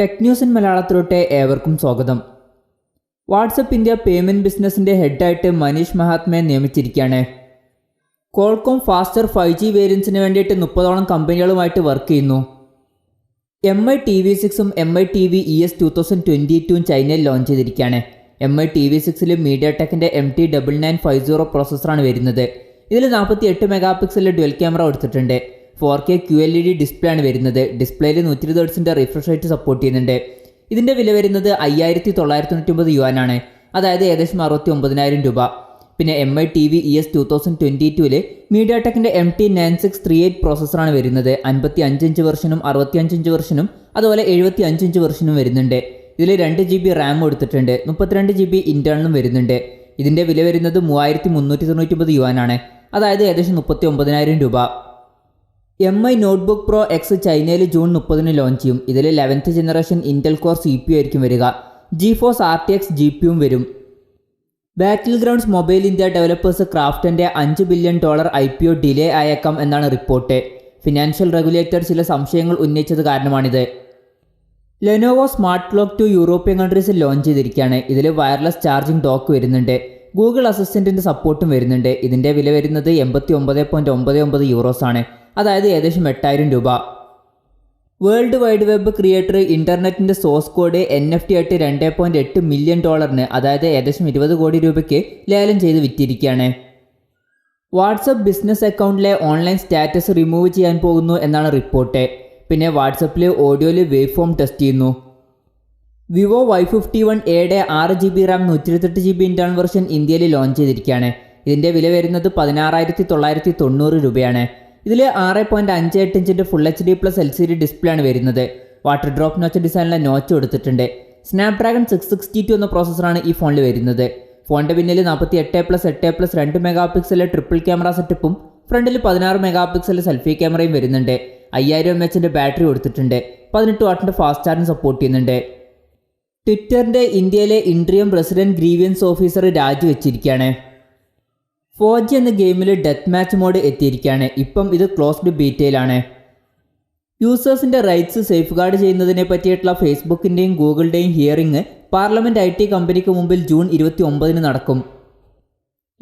Tech news in മലയാളത്തിലോട്ട് ഏവർക്കും സ്വാഗതം. WhatsApp India payment ബിസിനസ്സിൻ്റെ ഹെഡായിട്ട് മനീഷ് മഹാത്മയെ നിയമിച്ചിരിക്കുകയാണ്. കോൾകോം ഫാസ്റ്റർ 5G വേരിയൻസിന് വേണ്ടിയിട്ട് 30ഓളം കമ്പനികളുമായിട്ട് വർക്ക് ചെയ്യുന്നു. MI TV6ഉം MI TV ES 2022 ചൈനയിൽ ലോഞ്ച് ചെയ്തിരിക്കുകയാണ്. MI TV6ൽ മീഡിയാടെക്കിൻ്റെ MT9950 പ്രോസസ്സറാണ് വരുന്നത്. ഇതിൽ 48 മെഗാ പിക്സലിൽ ഡ്യുവൽ ക്യാമറ കൊടുത്തിട്ടുണ്ട്. 4K QLED ഡിസ്പ്ലേ ആണ് വരുന്നത്. ഡിസ്പ്ലേയിൽ 120 Hz റിഫ്രഷ് റേറ്റ് സപ്പോർട്ട് ചെയ്യുന്നുണ്ട്. ഇതിൻ്റെ വില വരുന്നത് 5999 യുവാനാണ്, അതായത് ഏകദേശം 69,000 രൂപ. പിന്നെ MI TV ES 2022 മീഡിയാടെക്കിൻ്റെ MT9638 പ്രോസസ്സറാണ് വരുന്നത്. 55 ഇഞ്ച് വെർഷനും 65 ഇഞ്ച് വെർഷനും അതുപോലെ 75 ഇഞ്ച് വെർഷനും വരുന്നുണ്ട്. ഇതിൽ 2 GB റാം കൊടുത്തിട്ടുണ്ട്. 32 GB ഇൻറ്റേർണലും വരുന്നുണ്ട്. ഇതിൻ്റെ വില വരുന്നത് 3399 യുവാനാണ്, അതായത് ഏകദേശം 39,000 രൂപ. MI നോട്ട്ബുക്ക് പ്രോ എക്സ് ചൈനയിൽ ജൂൺ 30 ലോഞ്ച് ചെയ്യും. ഇതിൽ 11th generation Intel core CPU ആയിരിക്കും വരിക. GeForce RTX GPUവും വരും. Battlegrounds mobile India developers ക്രാഫ്റ്റിൻ്റെ $5 ബില്യൺ IPO ഡിലേ ആയേക്കാം എന്നാണ് റിപ്പോർട്ട്. ഫിനാൻഷ്യൽ റെഗുലേറ്റർ ചില സംശയങ്ങൾ ഉന്നയിച്ചത് കാരണമാണിത്. ലെനോവോ സ്മാർട്ട് ക്ലോക്ക് 2 യൂറോപ്യൻ കൺട്രീസിൽ ലോഞ്ച് ചെയ്തിരിക്കുകയാണ്. ഇതിൽ വയർലെസ് ചാർജിംഗ് ഡോക്ക് വരുന്നുണ്ട്. ഗൂഗിൾ അസിസ്റ്റൻറ്റിൻ്റെ സപ്പോർട്ടും വരുന്നുണ്ട്. ഇതിൻ്റെ വില വരുന്നത് 89.99 യൂറോസ് ആണ്, അതായത് ഏകദേശം 8,000 രൂപ. വേൾഡ് വൈഡ് വെബ് ക്രിയേറ്റർ ഇൻ്റർനെറ്റിൻ്റെ സോഴ്സ് കോഡ് NFT ആയിട്ട് $2.8 മില്യൺ, അതായത് ഏകദേശം 20 കോടി രൂപയ്ക്ക് ലേലം ചെയ്ത് വിറ്റിരിക്കുകയാണ്. വാട്സപ്പ് ബിസിനസ് അക്കൗണ്ടിലെ ഓൺലൈൻ സ്റ്റാറ്റസ് റിമൂവ് ചെയ്യാൻ പോകുന്നു എന്നാണ് റിപ്പോർട്ട്. പിന്നെ വാട്സപ്പിൽ ഓഡിയോയിൽ വേവ് ഫോം ടെസ്റ്റ് ചെയ്യുന്നു. Vivo Y51 6 GB Ram 128 GB internal version ഇന്ത്യയിൽ ലോഞ്ച് ചെയ്തിരിക്കുകയാണ്. ഇതിൻ്റെ വില വരുന്നത് 16,990 രൂപയാണ്. ഇതിൽ 6.58 ഇഞ്ചിൻ്റെ ഫുൾ HD+ LCD ഡിസ്പ്ലേ ആണ് വരുന്നത്. വാട്ടർ ഡ്രോപ്പ് നോച്ച് ഡിസൈനിലെ നോച്ച് കൊടുത്തിട്ടുണ്ട്. സ്നാപ്ഡ്രാഗൺ 662 എന്ന പ്രോസസ്സറാണ് ഈ ഫോണിൽ വരുന്നത്. ഫോണിൻ്റെ പിന്നിൽ 48+8+ 2 മെഗാ പിക്സലിലെ ട്രിപ്പിൾ ക്യാമറ സെറ്റപ്പും ഫ്രണ്ടിൽ 16 മെഗാ പിക്സലിലെ സെൽഫി ക്യാമറയും വരുന്നുണ്ട്. 5000 mAh ബാറ്ററി കൊടുത്തിട്ടുണ്ട്. 18 വാട്ടിൻ്റെ ഫാസ്റ്റ് ചാർജിങ് സപ്പോർട്ട് ചെയ്യുന്നുണ്ട്. ട്വിറ്ററിൻ്റെ ഇന്ത്യയിലെ ഇൻട്രിയം പ്രസിഡന്റ് ഗ്രീവിയൻസ് ഓഫീസർ രാജിവെച്ചിരിക്കുകയാണ്. 4G എന്ന ഗെയിമിൽ ഡെത്ത് മാച്ച് മോഡ് എത്തിയിരിക്കുകയാണ്. ഇപ്പം ഇത് ക്ലോസ്ഡ് ബീറ്റയിലാണ്. യൂസേഴ്സിൻ്റെ റൈറ്റ്സ് സേഫ് ഗാർഡ് ചെയ്യുന്നതിനെ പറ്റിയിട്ടുള്ള ഫേസ്ബുക്കിൻ്റെയും ഗൂഗിളിൻ്റെയും ഹിയറിംഗ് പാർലമെൻറ്റ് IT കമ്പനിക്ക് മുമ്പിൽ ജൂൺ 29 നടക്കും.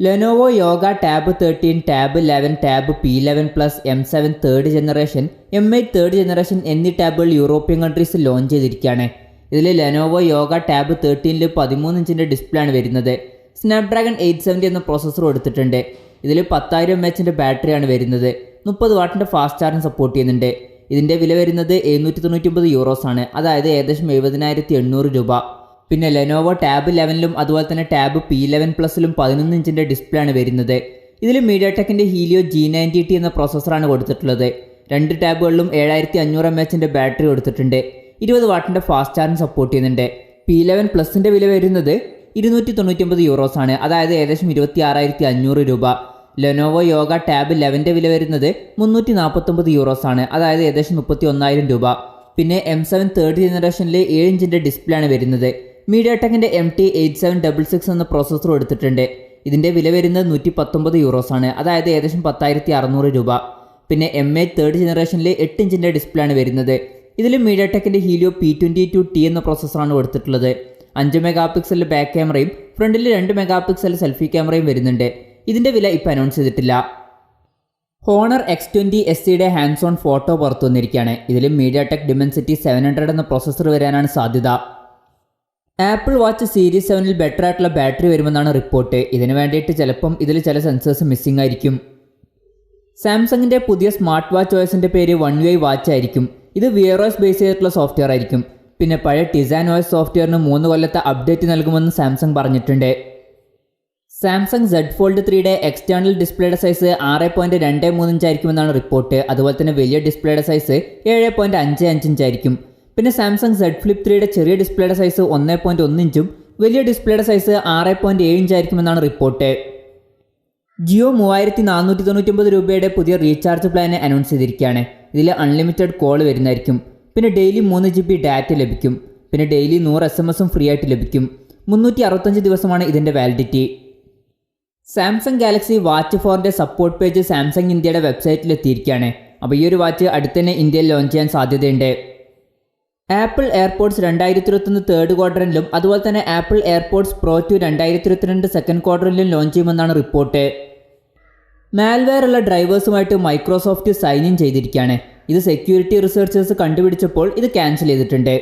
Lenovo yoga tab 13, tab 11, tab P11+, M7 3rd generation, M8 3rd generation എന്നീ ടാബുകൾ യൂറോപ്യൻ കൺട്രീസിൽ ലോഞ്ച് ചെയ്തിരിക്കുകയാണ്. ഇതിൽ ലെനോവോ യോഗ ടാബ് 13ൽ 13 ഇഞ്ചിൻ്റെ ഡിസ്പ്ലേ ആണ് വരുന്നത്. സ്നാപ്ഡ്രാഗൺ 870 എന്ന പ്രോസസ്സർ കൊടുത്തിട്ടുണ്ട്. ഇതിൽ 10,000 mAh ബാറ്ററിയാണ് വരുന്നത്. 30 വാട്ടിൻ്റെ ഫാസ്റ്റ് ചാർജിങ് സപ്പോർട്ട് ചെയ്യുന്നുണ്ട്. ഇതിൻ്റെ വില വരുന്നത് 799 യൂറോസ് ആണ്, അതായത് ഏകദേശം 70,800 രൂപ. പിന്നെ ലെനോവോ ടാബ് 11ലും അതുപോലെ തന്നെ ടാബ് P11+ലും 11 ഇഞ്ചിൻ്റെ ഡിസ്പ്ലേ ആണ് വരുന്നത്. ഇതിൽ മീഡിയാടെക്കിൻ്റെ ഹീലിയോ G90T എന്ന പ്രോസസ്സറാണ് കൊടുത്തിട്ടുള്ളത്. 2 ടാബുകളിലും 7500 mAh ബാറ്ററി കൊടുത്തിട്ടുണ്ട്. 20 വാട്ടിൻ്റെ ഫാസ്റ്റ് ചാർജിങ് സപ്പോർട്ട് ചെയ്യുന്നുണ്ട്. P11+ൻ്റെ വില വരുന്നത് 299 യൂറോസ് ആണ്, അതായത് ഏകദേശം 26,500 രൂപ. ലെനോവോ യോഗ ടാബ് 11ൻ്റെ വില വരുന്നത് 349 യൂറോസ് ആണ്, അതായത് ഏകദേശം 31,000 രൂപ. പിന്നെ M7 3rd ജനറേഷനിൽ 7 ഇഞ്ചിൻ്റെ ഡിസ്പ്ലേ ആണ് വരുന്നത്. മീഡിയാടെക്കിൻ്റെ MT8766 എന്ന പ്രോസസ്സർ കൊടുത്തിട്ടുണ്ട്. ഇതിൻ്റെ വില വരുന്നത് 119 യൂറോസ് ആണ്, അതായത് ഏകദേശം 10,600 രൂപ. പിന്നെ M8 3rd ജനറേഷനിൽ 8 ഇഞ്ചിൻ്റെ ഡിസ്പ്ലേ ആണ് വരുന്നത്. ഇതിൽ മീഡിയാടെക്കിൻ്റെ ഹീലിയോ P22T എന്ന പ്രോസസ്സറാണ് കൊടുത്തിട്ടുള്ളത്. 5 മെഗാ പിക്സലിൽ ബാക്ക് ക്യാമറയും ഫ്രണ്ടിൽ 2 മെഗാ പിക്സൽ സെൽഫി ക്യാമറയും വരുന്നുണ്ട്. ഇതിൻ്റെ വില ഇപ്പോൾ അനൗൺസ് ചെയ്തിട്ടില്ല. ഹോണർ X20 SEയുടെ ഹാൻഡ്സ് ഓൺ ഫോട്ടോ പുറത്തു വന്നിരിക്കുകയാണ്. ഇതിൽ മീഡിയാടെക് ഡിമെൻസിറ്റി 700 എന്ന പ്രോസസ്സർ വരാനാണ് സാധ്യത. ആപ്പിൾ വാച്ച് സീരീസ് 7ൽ ബെറ്റർ ആയിട്ടുള്ള ബാറ്ററി വരുമെന്നാണ് റിപ്പോർട്ട്. ഇതിന് വേണ്ടിയിട്ട് ചിലപ്പം ഇതിൽ ചില സെൻസേഴ്സ് മിസ്സിംഗ് ആയിരിക്കും. സാംസങ്ങിൻ്റെ പുതിയ സ്മാർട്ട് വാച്ച് OSൻ്റെ പേര് One UI വാച്ച് ആയിരിക്കും. ഇത് Wear OS ബേസ് ചെയ്തിട്ടുള്ള സോഫ്റ്റ്വെയർ ആയിരിക്കും. പിന്നെ പഴയ Tizen OS സോഫ്റ്റ്വെയറിന് 3 കൊല്ലത്തെ അപ്ഡേറ്റ് നൽകുമെന്ന് സാംസങ് പറഞ്ഞിട്ടുണ്ട്. സാംസങ് Z Fold 3യുടെ എക്സ്റ്റേണൽ ഡിസ്പ്ലേയുടെ സൈസ് 6.23 ഇഞ്ച് ആയിരിക്കുമെന്നാണ് റിപ്പോർട്ട്. അതുപോലെ തന്നെ വലിയ ഡിസ്പ്ലേയുടെ സൈസ് 7.55 ഇഞ്ച് ആയിരിക്കും. പിന്നെ സാംസങ് Z Flip 3യുടെ ചെറിയ ഡിസ്പ്ലേയുടെ സൈസ് 1.1 ഇഞ്ചും വലിയ ഡിസ്പ്ലേയുടെ സൈസ് 6.7 ഇഞ്ച് ആയിരിക്കുമെന്നാണ് റിപ്പോർട്ട്. ജിയോ 3,499 രൂപയുടെ പുതിയ റീചാർജ് പ്ലാൻ അനൗൺസ് ചെയ്തിരിക്കുകയാണ്. ഇതിൽ അൺലിമിറ്റഡ് കോൾ വരുന്നതായിരിക്കും. പിന്നെ ഡെയിലി 3 GB ഡാറ്റ ലഭിക്കും. പിന്നെ ഡെയിലി 100 SMS ഫ്രീ ആയിട്ട് ലഭിക്കും. 365 ദിവസമാണ് ഇതിൻ്റെ വാലിഡിറ്റി. സാംസങ് ഗാലക്സി വാച്ച് 4ൻ്റെ സപ്പോർട്ട് പേജ് സാംസങ് ഇന്ത്യയുടെ വെബ്സൈറ്റിൽ എത്തിയിരിക്കുകയാണ്. അപ്പോൾ ഈ ഒരു വാച്ച് അടുത്തന്നെ ഇന്ത്യയിൽ ലോഞ്ച് ചെയ്യാൻ സാധ്യതയുണ്ട്. ആപ്പിൾ എയർപോഡ്സ് 2021 തേർഡ് ക്വാർട്ടറിലും അതുപോലെ തന്നെ ആപ്പിൾ എയർപോഡ്സ് പ്രോ 2 2022 സെക്കൻഡ് ക്വാർട്ടറിലും ലോഞ്ച് ചെയ്യുമെന്നാണ് റിപ്പോർട്ട്. മാൽവെയർ ഉള്ള ഡ്രൈവേഴ്സുമായിട്ട് മൈക്രോസോഫ്റ്റ് സൈൻ ഇൻ ചെയ്തിരിക്കുകയാണ്. ഇത് സെക്യൂരിറ്റി റിസർച്ചേഴ്സ് കണ്ടുപിടിച്ചപ്പോൾ ഇത് ക്യാൻസൽ ചെയ്തിട്ടുണ്ട്.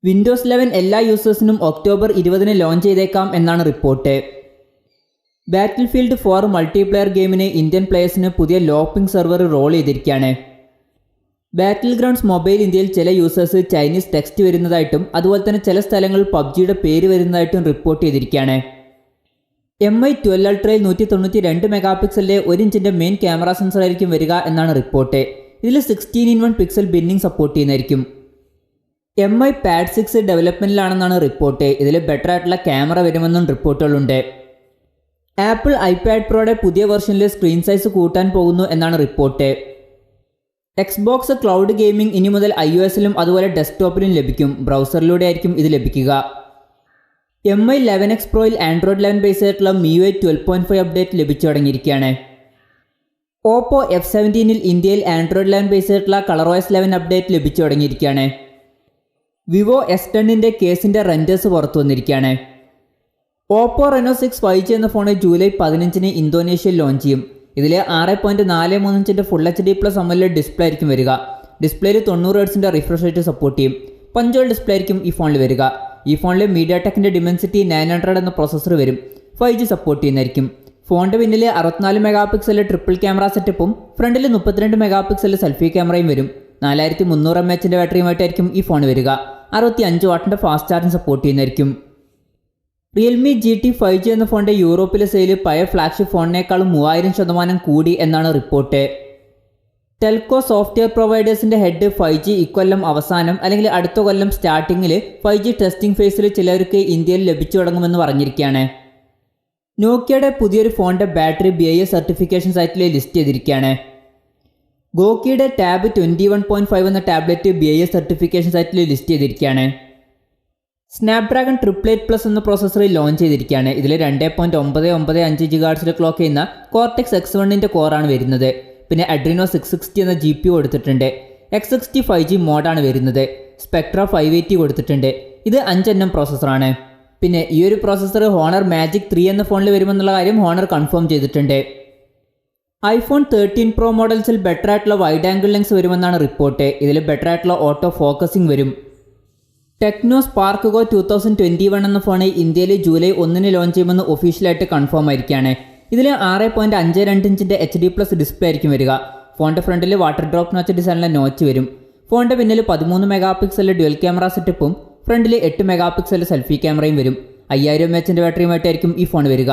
വിൻഡോസ് 11 എല്ലാ യൂസേഴ്സിനും ഒക്ടോബർ 20 ലോഞ്ച് ചെയ്തേക്കാം എന്നാണ് റിപ്പോർട്ട്. ബാറ്റിൽഫീൽഡ് 4 മൾട്ടിപ്ലെയർ ഗെയിമിന് ഇന്ത്യൻ പ്ലേയേഴ്സിന് പുതിയ ലോപ്പിംഗ് സെർവർ റോൾ ചെയ്തിരിക്കുകയാണ്. ബാറ്റിൽ ഗ്രൗണ്ട്സ് മൊബൈൽ ഇന്ത്യയിൽ ചില യൂസേഴ്സ് ചൈനീസ് ടെക്സ്റ്റ് വരുന്നതായിട്ടും അതുപോലെ തന്നെ ചില സ്ഥലങ്ങളിൽ പബ്ജിയുടെ പേര് വരുന്നതായിട്ടും റിപ്പോർട്ട് ചെയ്തിരിക്കുകയാണ്. MI 12 അൾട്രയിൽ 192 മെഗാ പിക്സലിൻ്റെ 1 ഇഞ്ചിൻ്റെ മെയിൻ ക്യാമറ സെൻസർ ആയിരിക്കും വരിക എന്നാണ് റിപ്പോർട്ട്. ഇതിൽ 16:1 പിക്സൽ ബിന്നിങ് സപ്പോർട്ട് ചെയ്യുന്നതായിരിക്കും. MI Pad 6 ഡെവലപ്മെൻറ്റിലാണെന്നാണ് റിപ്പോർട്ട്. ഇതിൽ ബെറ്റർ ആയിട്ടുള്ള ക്യാമറ വരുമെന്നും റിപ്പോർട്ടുകളുണ്ട്. ആപ്പിൾ iPad പ്രോയുടെ പുതിയ വെർഷനിൽ സ്ക്രീൻ സൈസ് കൂട്ടാൻ പോകുന്നു എന്നാണ് റിപ്പോർട്ട്. എക്സ്ബോക്സ് ക്ലൗഡ് ഗെയിമിംഗ് ഇനി മുതൽ iOSലും അതുപോലെ ഡെസ്ക്ടോപ്പിലും ലഭിക്കും. ബ്രൗസറിലൂടെ ആയിരിക്കും ഇത് ലഭിക്കുക. MI 11X പ്രോയിൽ ആൻഡ്രോയിഡ് 11 ബേസ് ആയിട്ടുള്ള MIUI 12.5 അപ്ഡേറ്റ് ലഭിച്ചു തുടങ്ങിയിരിക്കുകയാണ്. ഓപ്പോ F17ൽ ഇന്ത്യയിൽ ആൻഡ്രോയിഡ് 11 ബേസ് ആയിട്ടുള്ള ColorOS 11 അപ്ഡേറ്റ് ലഭിച്ചു തുടങ്ങിയിരിക്കുകയാണ്. വിവോ S10ൻ്റെ കേസിൻ്റെ റെൻഡേഴ്സ് പുറത്തു വന്നിരിക്കുകയാണ്. ഓപ്പോ Reno 6 5G എന്ന ഫോൺ ജൂലൈ 15 ഇന്തോനേഷ്യയിൽ ലോഞ്ച് ചെയ്യും. ഇതിൽ 6.43 ഇഞ്ചിൻ്റെ ഫുൾ HD+ AMOLED ഡിസ്പ്ലേ ആയിരിക്കും വരിക. ഡിസ്പ്ലേയിൽ 90 Hz റിഫ്രഷ് റേറ്റ് സപ്പോർട്ട് ചെയ്യും. പഞ്ചോൾ ഡിസ്പ്ലേ ആയിരിക്കും ഈ ഫോണിൽ വരിക. ഈ ഫോണിൽ MediaTekൻ്റെ Dimensity 900 എന്ന പ്രോസസ്സർ വരും. 5G സപ്പോർട്ട് ചെയ്യുന്നതായിരിക്കും. ഫോണിൻ്റെ പിന്നിൽ 64 മെഗാ പിക്സലിലെ ട്രിപ്പിൾ ക്യാമറ സെറ്റപ്പും ഫ്രണ്ടിൽ 32 മെഗാ പിക്സലിലെ സെൽഫി ക്യാമറയും വരും. 4300 mAh ബാറ്ററിയുമായിട്ടായിരിക്കും ഈ ഫോൺ വരിക. 65 വാട്ടിൻ്റെ ഫാസ്റ്റ് ചാർജിങ് സപ്പോർട്ട് ചെയ്യുന്നതായിരിക്കും. റിയൽമി GT 5G എന്ന ഫോണിൻ്റെ യൂറോപ്പിലെ സെയിൽ പഴയ ഫ്ലാഗ്ഷിപ്പ് ഫോണിനേക്കാളും 3000% കൂടി എന്നാണ് റിപ്പോർട്ട്. ടെൽക്കോ സോഫ്റ്റ്വെയർ പ്രൊവൈഡേഴ്സിൻ്റെ ഹെഡ് 5G ഇക്കൊല്ലം അവസാനം അല്ലെങ്കിൽ അടുത്ത കൊല്ലം സ്റ്റാർട്ടിങ്ങിൽ 5G ടെസ്റ്റിംഗ് ഫേസിൽ ചിലർക്ക് ഇന്ത്യയിൽ ലഭിച്ചു തുടങ്ങുമെന്ന് പറഞ്ഞിരിക്കുകയാണ്. നോക്കിയയുടെ പുതിയൊരു ഫോണിൻ്റെ ബാറ്ററി BIS സർട്ടിഫിക്കേഷൻ സൈറ്റിൽ ലിസ്റ്റ് ചെയ്തിരിക്കുകയാണ്. ഗോക്കിയുടെ ടാബ് 21.5 എന്ന ടാബ്ലറ്റ് BIS സർട്ടിഫിക്കേഷൻ സൈറ്റിൽ ലിസ്റ്റ് ചെയ്തിരിക്കുകയാണ്. സ്നാപ്ഡ്രാഗൺ 888+ എന്ന പ്രോസസ്സർ ലോഞ്ച് ചെയ്തിരിക്കുകയാണ്. ഇതിൽ 2.995 GHz ക്ലോക്ക് ചെയ്യുന്ന Cortex X1ൻ്റെ കോറാണ് വരുന്നത്. പിന്നെ Adreno 660 എന്ന GPU കൊടുത്തിട്ടുണ്ട്. X60 5G മോഡാണ് വരുന്നത്. Spectra 580 കൊടുത്തിട്ടുണ്ട്. ഇത് 5nm പ്രോസസ്സറാണ്. പിന്നെ ഈ ഒരു പ്രോസസ്സർ Honor Magic 3 എന്ന ഫോണിൽ വരുമെന്നുള്ള കാര്യം Honor കൺഫേം ചെയ്തിട്ടുണ്ട്. iPhone 13 Pro മോഡൽസിൽ ബെറ്റർ ആയിട്ടുള്ള വൈഡ് ആംഗിൾ ലെൻസ് വരുമെന്നാണ് റിപ്പോർട്ട്. ഇതിൽ ബെറ്റർ ആയിട്ടുള്ള ഓട്ടോ ഫോക്കസിംഗ് വരും. ടെക്നോ സ്പാർക്ക് ഗോ 2021 എന്ന ഫോൺ ഇന്ത്യയിൽ ജൂലൈ 1 ലോഞ്ച് ചെയ്യുമെന്ന് ഒഫീഷ്യലായിട്ട് കൺഫേം ആയിരിക്കുകയാണ്. ഇതിൽ 6.52 ഇഞ്ചിൻ്റെ HD+ ഡിസ്പ്ലേ ആയിരിക്കും വരിക. ഫോണിൻ്റെ ഫ്രണ്ടിൽ വാട്ടർ ഡ്രോപ്പ് നോച്ച് ഡിസൈനിലെ നോച്ച് വരും. ഫോണിൻ്റെ പിന്നിൽ 13 മെഗാ പിക്സലിലെ ഡ്യുവൽ ക്യാമറ സെറ്റപ്പും ഫ്രണ്ടിൽ 8 മെഗാ പിക്സലിലെ സെൽഫി ക്യാമറയും വരും. 5000 mAh ബാറ്ററിയുമായിട്ടായിരിക്കും ഈ ഫോൺ വരിക.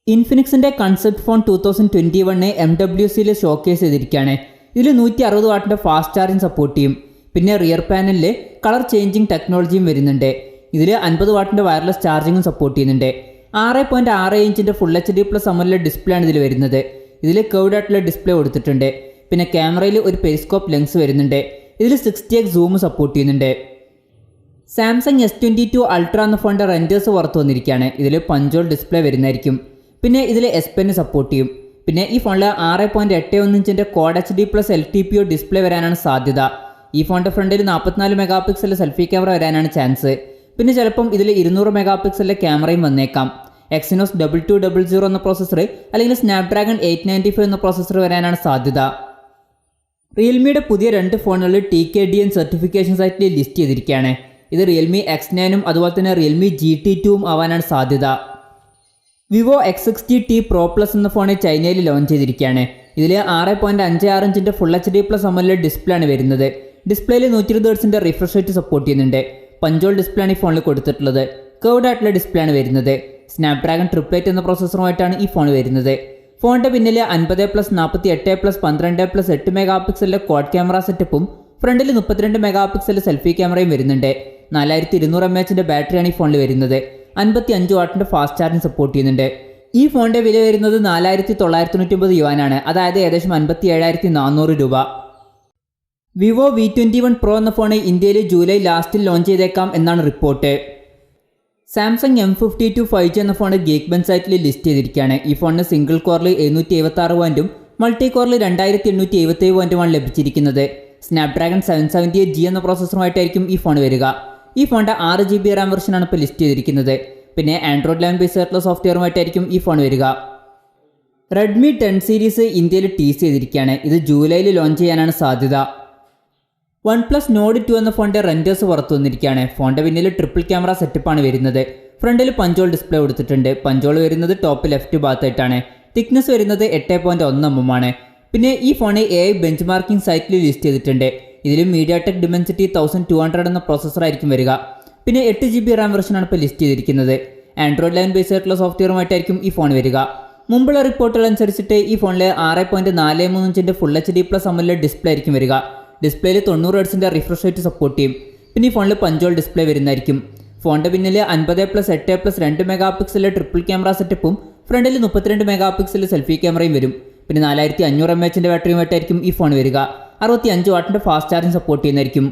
ഇൻഫിനിക്സിൻ്റെ കൺസെപ്റ്റ് ഫോൺ 2021 MWCയിൽ ഷോക്കേസ് ചെയ്തിരിക്കുകയാണ്. ഇതിൽ 160 വാട്ടിൻ്റെ ഫാസ്റ്റ് ചാർജിങ് സപ്പോർട്ട് ചെയ്യും. പിന്നെ റിയർ പാനലിൽ കളർ ചേഞ്ചിങ് ടെക്നോളജിയും വരുന്നുണ്ട്. ഇതിൽ 50 വാട്ടിൻ്റെ വയർലെസ് ചാർജിങ്ങും സപ്പോർട്ട് ചെയ്യുന്നുണ്ട്. 6.6 ഇഞ്ചിൻ്റെ ഫുൾ HD+ AMOLED ഡിസ്പ്ലേ ആണ് ഇതിൽ വരുന്നത്. ഇതിൽ കർവ്ഡ് ആയിട്ടുള്ള ഡിസ്പ്ലേ കൊടുത്തിട്ടുണ്ട്. പിന്നെ ക്യാമറയിൽ ഒരു പെരിസ്കോപ്പ് ലെൻസ് വരുന്നുണ്ട്. ഇതിൽ 60x സൂം സപ്പോർട്ട് ചെയ്യുന്നുണ്ട്. സാംസങ് S22 Ultra എന്ന ഫോണിൻ്റെ റെൻഡേഴ്സ് പുറത്തു വന്നിരിക്കുകയാണ്. ഇതിൽ പഞ്ചോൾ ഡിസ്പ്ലേ വരുന്നതായിരിക്കും. പിന്നെ ഇതിൽ S Pen സപ്പോർട്ട് ചെയ്യും. പിന്നെ ഈ ഫോണിൽ 6.81 ഇഞ്ചിൻ്റെ Quad HD+ LTPO ഡിസ്പ്ലേ വരാനാണ് സാധ്യത. ഈ ഫോണിൻ്റെ ഫ്രണ്ടിൽ 44 മെഗാ പിക്സലിലെ സെൽഫി ക്യാമറ വരാനാണ് ചാൻസ്. പിന്നെ ചിലപ്പം ഇതിൽ 200 മെഗാ പിക്സലിലെ ക്യാമറയും വന്നേക്കാം. Exynos 2200 എന്ന പ്രോസസ്സർ അല്ലെങ്കിൽ സ്നാപ്ഡ്രാഗൺ 895 എന്ന പ്രോസസ്സർ വരാനാണ് സാധ്യത. റിയൽമിയുടെ പുതിയ 2 ഫോണുകൾ TKDN സർട്ടിഫിക്കേഷൻ സൈറ്റിൽ ലിസ്റ്റ് ചെയ്തിരിക്കുകയാണ്. ഇത് റിയൽമി X9ഉം അതുപോലെ തന്നെ റിയൽമി GT2ഉം ആവാനാണ് സാധ്യത. വിവോ X60T Pro Plus എന്ന ഫോൺ ചൈനയിൽ ലോഞ്ച് ചെയ്തിരിക്കുകയാണ്. ഇതിൽ 6.56 ഇഞ്ചിൻ്റെ ഫുൾ HD+ AMOLED ഡിസ്പ്ലേ ആണ് വരുന്നത്. ഡിസ്പ്ലേയിൽ 120 Hz റിഫ്രഷ് റേറ്റ് സപ്പോർട്ട് ചെയ്യുന്നുണ്ട്. പഞ്ചോൾ ഡിസ്പ്ലേ ആണ് ഈ ഫോണിൽ കൊടുത്തിട്ടുള്ളത്. കർവ്ഡ് ആയിട്ടുള്ള ഡിസ്പ്ലേ ആണ് വരുന്നത്. സ്നാപ്ഡ്രാഗൺ 888 എന്ന പ്രോസസ്സറുമായിട്ടാണ് ഈ ഫോൺ വരുന്നത്. ഫോണിൻ്റെ പിന്നിൽ 50+48+12+8 മെഗാ പിക്സലിലെ ക്വാഡ് ക്യാമറ സെറ്റപ്പും ഫ്രണ്ടിൽ 32 മെഗാ പിക്സലിലെ സെൽഫി ക്യാമറയും വരുന്നുണ്ട്. 4200 mAh ബാറ്ററിയാണ് ഈ ഫോണിൽ വരുന്നത്. 55 വാട്ടിൻ്റെ ഫാസ്റ്റ് ചാർജിങ് സപ്പോർട്ട് ചെയ്യുന്നുണ്ട്. ഈ ഫോണിൻ്റെ വില വരുന്നത് 4999 യുവാനാണ്. അതായത് ഏകദേശം 57,400 രൂപ. വിവോ V21 Pro എന്ന ഫോൺ ഇന്ത്യയിൽ ജൂലൈ ലാസ്റ്റിൽ ലോഞ്ച് ചെയ്തേക്കാം എന്നാണ് റിപ്പോർട്ട്. സാംസങ് M52 5G എന്ന ഫോൺ ഗീക്ബെഞ്ച് സൈറ്റിൽ ലിസ്റ്റ് ചെയ്തിരിക്കുകയാണ്. ഈ ഫോണിന് സിംഗിൾ കോറിൽ 776 പോയിന്റും മൾട്ടി കോറിൽ 2877 പോയിന്റുമാണ് ലഭിച്ചിരിക്കുന്നത്. സ്നാപ്ഡ്രാഗൺ 778G എന്ന പ്രോസസ്സറുമായിട്ടായിരിക്കും ഈ ഫോൺ വരിക. ഈ ഫോണിൻ്റെ 6GB റാം വെർഷനാണ് ഇപ്പോൾ ലിസ്റ്റ് ചെയ്തിരിക്കുന്നത്. പിന്നെ ആൻഡ്രോയിഡ് 11 ബേസ് ആയിട്ടുള്ള സോഫ്റ്റ്വെയറുമായിട്ടായിരിക്കും ഈ ഫോൺ വരിക. റെഡ്മി 10 സീരീസ് ഇന്ത്യയിൽ ടീസ് ചെയ്തിരിക്കുകയാണ്. ഇത് ജൂലൈയിൽ ലോഞ്ച് ചെയ്യാനാണ് സാധ്യത. OnePlus Nord 2 എന്ന ഫോണിൻ്റെ റെൻഡേഴ്സ് പുറത്തു വന്നിരിക്കുകയാണ്. ഫോണിൻ്റെ പിന്നിൽ ട്രിപ്പിൾ ക്യാമറ സെറ്റപ്പാണ് വരുന്നത്. ഫ്രണ്ടിൽ പഞ്ചോൾ ഡിസ്പ്ലേ കൊടുത്തിട്ടുണ്ട്. പഞ്ചോൾ വരുന്നത് ടോപ്പ് ലെഫ്റ്റ് ഭാഗത്തായിട്ടാണ്. തിക്നെസ് വരുന്നത് 8.1 mm ആണ്. പിന്നെ ഈ ഫോൺ AI ബെഞ്ച് മാർക്കിംഗ് സൈറ്റിൽ ലിസ്റ്റ് ചെയ്തിട്ടുണ്ട്. ഇതിൽ MediaTek Dimensity 1200 എന്ന പ്രോസസ്സറായിരിക്കും വരിക. പിന്നെ 8GB റാം വെർഷനാണ് ഇപ്പോൾ ലിസ്റ്റ് ചെയ്തിരിക്കുന്നത്. ആൻഡ്രോയിഡ് 11 ബേസ് ആയിട്ടുള്ള സോഫ്റ്റ്വെയറുമായിട്ടായിരിക്കും ഈ ഫോൺ വരിക. മുമ്പുള്ള റിപ്പോർട്ടുകൾ അനുസരിച്ചിട്ട് ഈ ഫോണിൽ 6.43 ഇഞ്ചിൻ്റെ ഫുൾ HD+ AMOLED ഡിസ്പ്ലേ ആയിരിക്കും വരിക. ഡിസ്പ്ലേയിൽ 90 Hz റിഫ്രഷ് റേറ്റ് സപ്പോർട്ട് ചെയ്യും. പിന്നെ ഈ ഫോണിൽ പഞ്ചോൾ ഡിസ്പ്ലേ വരുന്നതായിരിക്കും. ഫോണിൻ്റെ പിന്നിൽ 50+8+2 MP ട്രിപ്പിൾ ക്യാമറ സെറ്റപ്പും ഫ്രണ്ടിൽ 32 MP സെൽഫി ക്യാമറയും വരും. പിന്നെ 4500 mAh ബാറ്ററിയുമായിട്ടായിരിക്കും ഈ ഫോൺ വരിക. 65 വാട്ടിൻ്റെ ഫാസ്റ്റ് ചാർജിങ് സപ്പോർട്ട് ചെയ്യുന്നതായിരിക്കും.